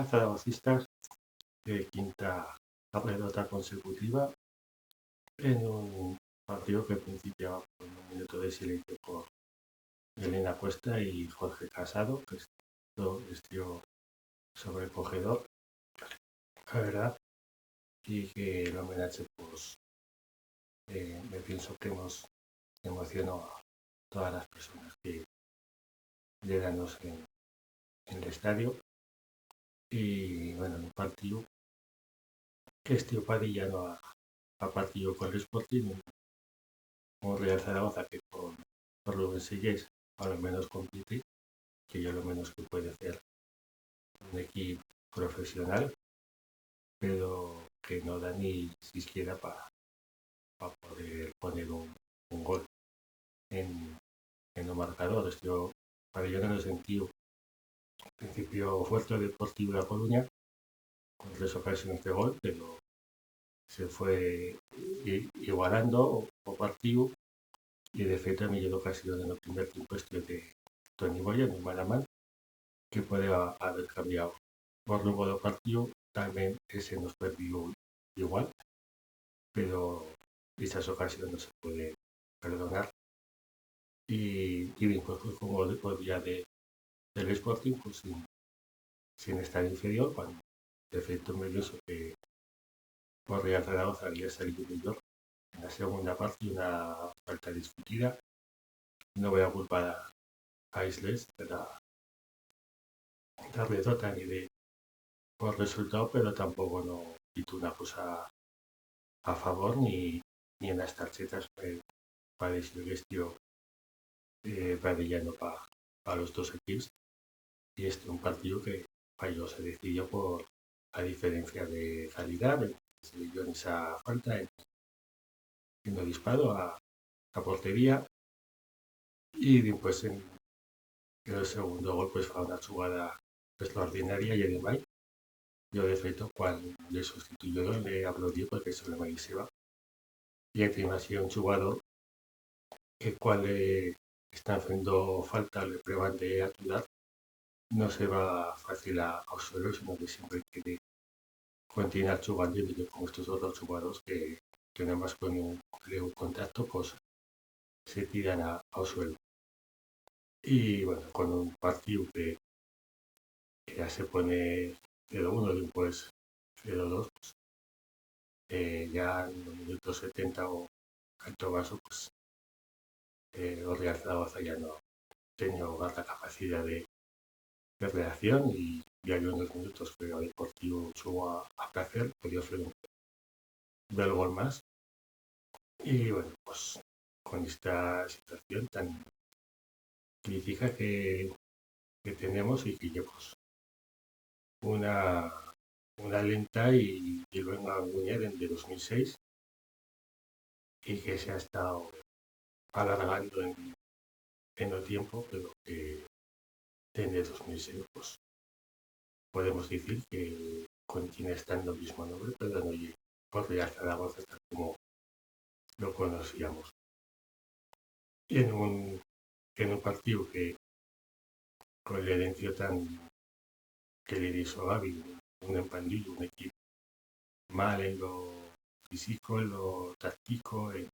zaragocistas de quinta derrota consecutiva en un partido que principiaba con un minuto de silencio por Elena Cuesta y Jorge Casado, que esto dio sobrecogedor, la verdad, y que el homenaje pues me pienso que nos emocionó a todas las personas que llegamos en el estadio. Y bueno, un partido que este Padilla no ha partido con el Sporting, un Real Zaragoza que por Rubén Sellés a lo menos compite, que yo lo menos que puede hacer un equipo profesional, pero que no da ni siquiera para poder poner un gol en el marcador. Yo, para yo no lo he sentido. En principio fuerte el Deportivo de La Coruña con 3 ocasiones de gol, pero se fue igualando o partido, y de feito a millor ocasión en el primer tiempo de Toni Boya en Maramán, que puede haber cambiado por rumbo del partido. También ese nos perdió igual, pero esas ocasiones no se puede perdonar. Y después fue como el día del Sporting, pues sin estar inferior, cuando de efecto me pienso que por Real Zaragoza había salido mejor en la segunda parte, una falta discutida. No voy a culpar a Isles de la derrota ni de por resultado, pero tampoco no quito una cosa a favor ni en las tarjetas para decir que esto padillano para los dos equipos. Y este es un partido que para ellos se decidió por la diferencia de calidad, se le dio en esa falta en el disparo a portería, y después en el segundo gol pues fue una jugada extraordinaria y además yo de feito cuando le sustituyó le aplaudió porque se le se va, y encima ha sido un jugador que cual está haciendo falta le prueban de ayudar, no se va fácil al suelo, sino que siempre quiere continuar jugando, y con estos otros jugadores que nada más con un contacto pues se tiran al suelo. Y bueno, con un partido que ya se pone 0-1, después 0-2, ya en los minutos 70 o alto vaso, pues el Real Zaragoza ya no tenía la capacidad de reacción, y ya hay unos minutos que el Deportivo llegó a placer, podía hacer un del gol más. Y bueno, pues con esta situación tan crítica que tenemos, y que llevamos una lenta y luego una Aguña desde 2006, y que se ha estado alargando en el tiempo, pero que desde 2006 pues podemos decir que continúa estando el mismo nombre, pero no llega por Real Zaragoza tal como lo conocíamos. Y en un partido que con el herencia tan que le hizo Gaby, un empandillo, un equipo mal en lo físico, en lo táctico, en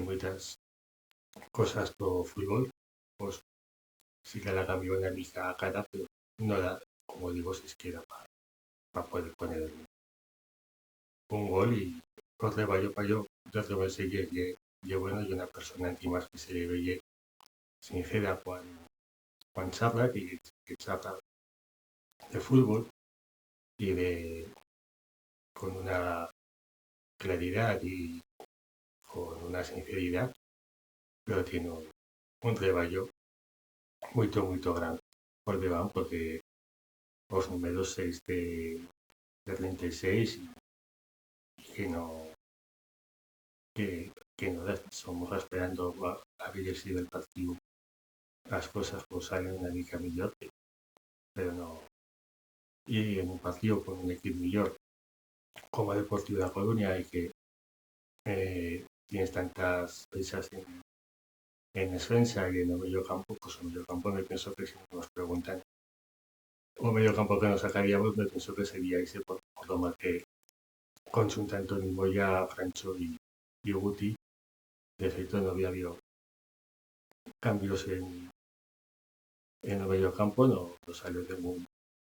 muchas cosas por fútbol, pues sí que la cambió en la lista cara, pero no da, como digo, si es que era para poder poner un gol. Y corre vaya para yo, desde que se llegue bueno, y una persona encima que se le veía sincera cuando charla, que charla de fútbol y con una claridad y con una sinceridad, pero tiene un reballo muy grande por debajo, porque los números 6 de 36 y que no somos esperando a ver si del partido las cosas pues salen una mica mejor, pero no. Y en un partido con un equipo mejor como Deportivo de La Coruña, y que tienes tantas prisas en defensa y en el medio campo, pues en el medio campo me pienso que si nos preguntan o medio campo que nos sacaríamos, me pienso que sería ese por lo mal que consulta Antonio Moya, Francho y Guti. De hecho, no había habido cambios en el medio campo, no salió ningún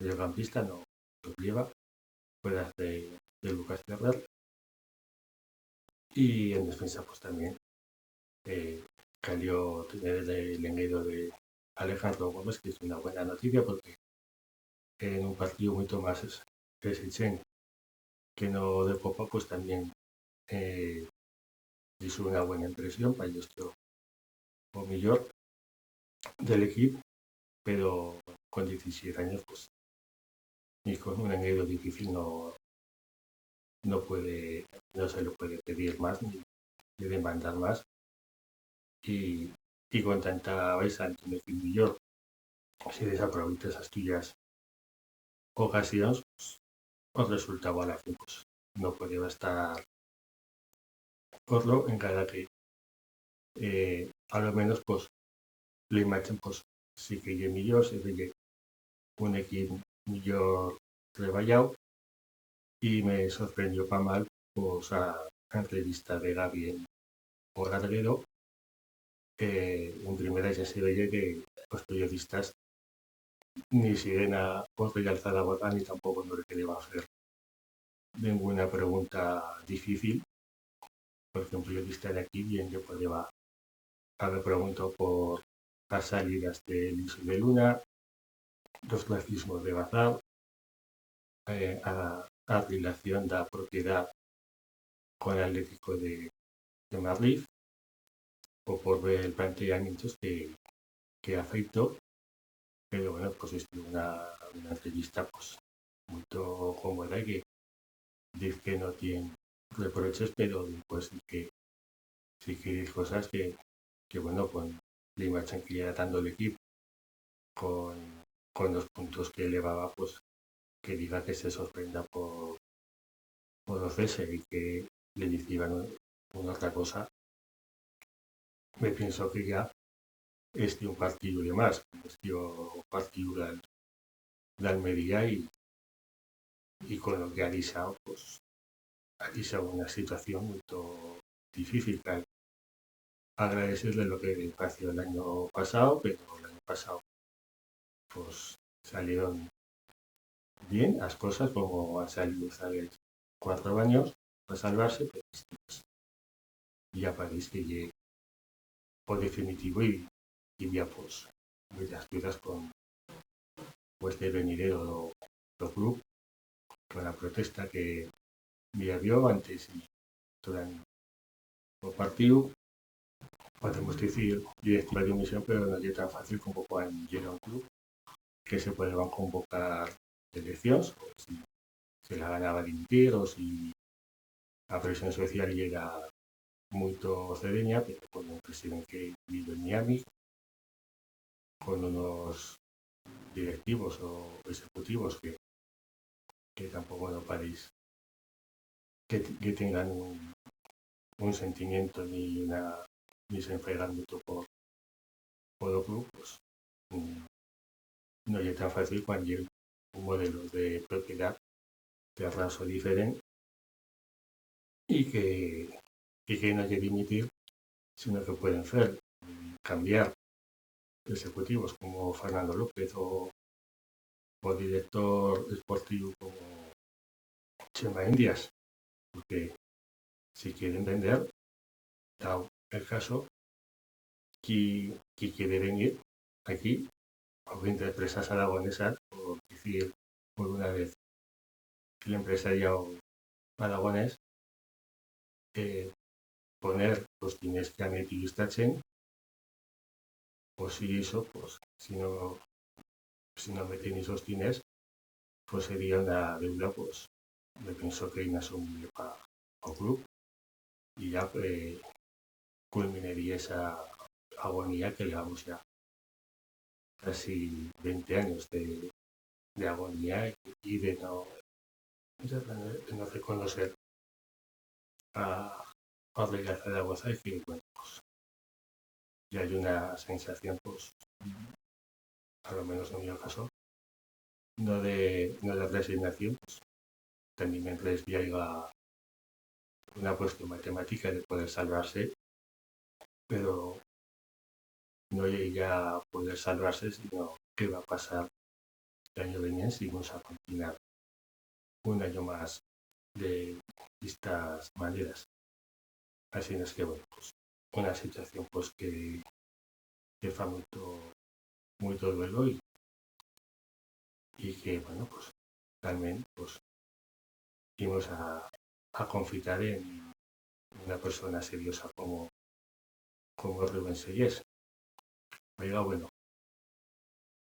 mediocampista, no los lleva, fuera de Lucas Ferrer. Y en defensa, pues también salió tener el enemigo de Alejandro Gómez, que es una buena noticia porque en un partido mucho más exigente que no de Copa, pues también hizo una buena impresión para ellos o mejor del equipo, pero con 17 años, pues ni con un enemigo difícil no se le puede pedir más ni demandar más. Y con tanta baisa en un equipo mejor, si desaprovechas esas tuyas ocasiones, pues, os resultaba a la fin, pues no podía estar Oslo en cada que a lo menos pues la imagen pues sí que es mejor, se ve un equipo mejor trabajado y me sorprendió para mal pues a entrevista de Gaby en Porradero. En primera ya se veía que los periodistas ni siquiera os realzar la voz ni tampoco no le quería hacer ninguna pregunta difícil. Por ejemplo, yo periodista de aquí bien yo podía haber preguntado por las salidas de Liso de Luna, los clasicismos de Bazar, a relación da propiedad con el Atlético de Madrid, o por ver el planteamientos que afectó, pero bueno, pues es una entrevista pues muy cómoda que dice que no tiene reproches, pero pues sí que hay cosas que bueno, con la imagen que ya dando el equipo, con los puntos que elevaba, pues que diga que se sorprenda por los cese y que le decían una otra cosa, me pienso que ya un partido de más, un partido de Almería y con lo que ha disado, pues ha disado una situación muy difícil. Claro. Agradecerle lo que pasó el año pasado, pero el año pasado pues salieron bien las cosas, como han salido, ¿sabes? 4 años para salvarse, pero pues, ya parece que llegue por definitivo y ya pues muchas piezas con pues de venidero do club con la protesta que me vio antes y durante el partido. Podemos decir directiva de dimisión, pero no es tan fácil convocar a un club que se puedan convocar elecciones, o si se la ganaba dimitir o si la presión social llega muy cedeña, pero con un presidente que vive en Miami, con unos directivos o ejecutivos que tampoco no paréis que tengan un sentimiento ni se enfregan mucho por el club, pues no es tan fácil cuando hay un modelo de propiedad de raso diferente y que no hay que dimitir, sino que pueden hacer cambiar ejecutivos como Fernando López o director deportivo como Chema Indias, porque si quieren vender, dado el caso, que quiere venir aquí o entre empresas aragonesas, por decir por una vez el empresariado aragonés, poner los tienes que han metido esta chen, pues si eso, pues si no meten esos tines, pues sería una deuda, pues me pienso que inasumible para el club y ya culminaría esa agonía que llevamos ya casi 20 años de agonía y de no reconocer a Real Zaragoza y que bueno, pues, ya hay una sensación, pues a lo menos en mi caso, no de resignación, pues, también mentre hi haiga una cuestión matemática de poder salvarse, pero no llegar a poder salvarse, sino qué va a pasar el año venidero si vamos a continuar un año más de estas maneras. Así es que, bueno, pues, una situación pues que fa moito duelo y que, bueno, pues también pues íbamos a confiar en una persona seriosa como Rubén Sellés. Oiga, bueno,